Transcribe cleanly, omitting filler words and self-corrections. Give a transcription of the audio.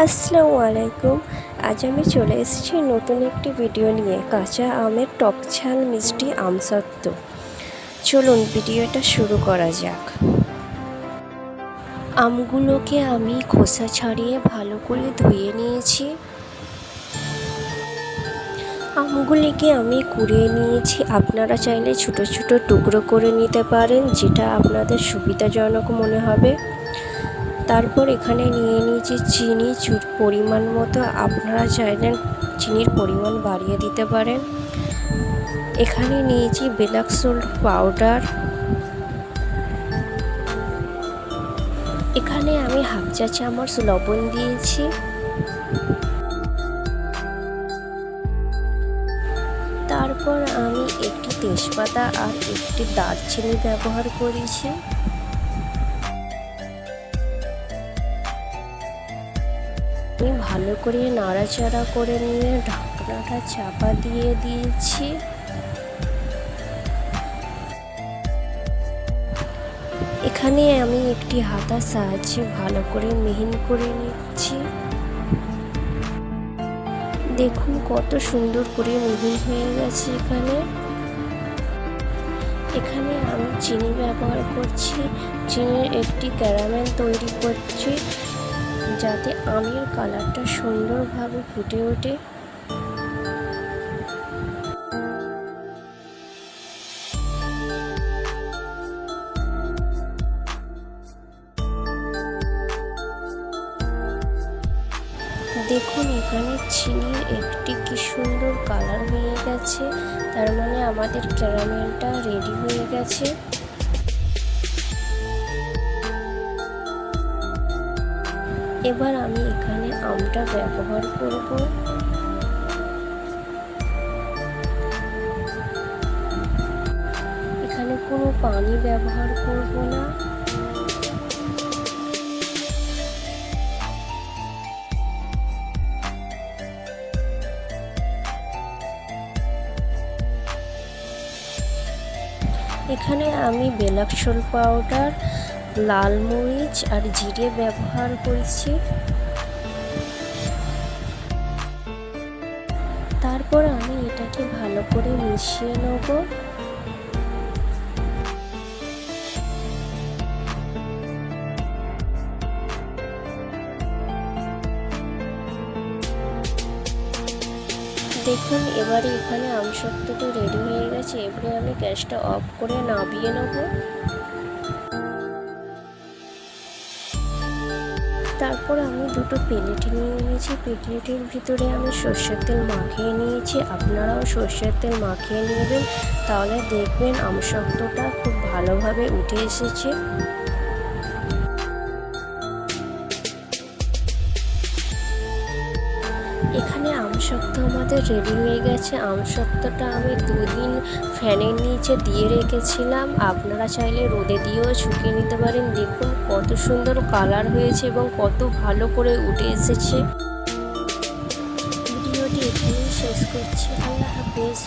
আসসালামু আলাইকুম। আজ আমি চলে এসেছি নতুন একটি ভিডিও নিয়ে, কাঁচা আমের টক ঝাল মিষ্টি আমসত্ত্ব। চলুন ভিডিওটা শুরু করা যাক। আমগুলোকে আমি খোসা ছাড়িয়ে ভালো করে ধুয়ে নিয়েছি। আমগুলিকে আমি কুড়িয়ে নিয়েছি। আপনারা চাইলে ছোটো ছোটো টুকরো করে নিতে পারেন, যেটা আপনাদের সুবিধাজনক মনে হবে। তারপর এখানে নিয়ে নিয়েছি চিনি পরিমাণ মতো। আপনারা চাইলে চিনির পরিমাণ বাড়িয়ে দিতে পারেন। এখানে নিয়েছি ব্ল্যাক সল্ট পাউডার। এখানে আমি হাফ চা চামচ লবণ দিয়েছি। তারপর আমি একটি তেজপাতা আর একটি দারচিনি ব্যবহার করেছি। আমি ভালো করে নাড়াচাড়া করে নিয়ে ঢাকনাটা চাপা দিয়ে দিয়েছি। এখানে আমি একটি হাতার সাহায্যে ভালো করে মিহিন করে নিচ্ছি। দেখুন কত সুন্দর করে মিহিন হয়ে গেছে। এখানে আমি চিনি ব্যবহার করছি। চিনির একটি ক্যারামেল তৈরি করছি, যাতে আমের কালারটা সুন্দরভাবে ফুটে ওঠে। দেখুন এখানে চিনির একটি কি সুন্দর কালার হয়ে গেছে, তার মানে আমাদের ক্যারামেলটা রেডি হয়ে গেছে। এবার আমি এখানে আমটা ব্যবহার করব। এখানে কোনো পানি ব্যবহার করব না। এখানে আমি ব্ল্যাক সল্ট পাউডার, লাল মরিচ আর জিরে ব্যবহার করেছি। তারপর আমি এটাকে ভালো করে মিশিয়ে নেব। দেখুন এবারে এখানে আমসত্ত্বটা রেডি হয়ে গেছে। এবারে আমি গ্যাসটা অফ করে নামিয়ে নেব। তারপর আমি দুটো প্লেট নিয়ে নিয়েছি। প্লেটের ভিতরে আমি সর্ষের তেল মাখিয়ে নিয়েছি। আপনারাও সর্ষের তেল মাখিয়ে নেবেন, তাহলে দেখবেন আমসত্ত্বটা খুব ভালোভাবে উঠে এসেছে। এখানে আমসত্ত্ব আমাদের রেডি হয়ে গেছে। আমসত্ত্বটা আমি 2 দিন ফ্যানের নিচে দিয়ে রেখেছিলাম। আপনারা চাইলে রোদে দিয়েও শুকিয়ে নিতে পারেন। দেখুন কত সুন্দর কালার হয়েছে এবং কত ভালো করে উঠে এসেছে। ভিডিওটি এখানেই শেষ করছি। আল্লাহ হাফেজ।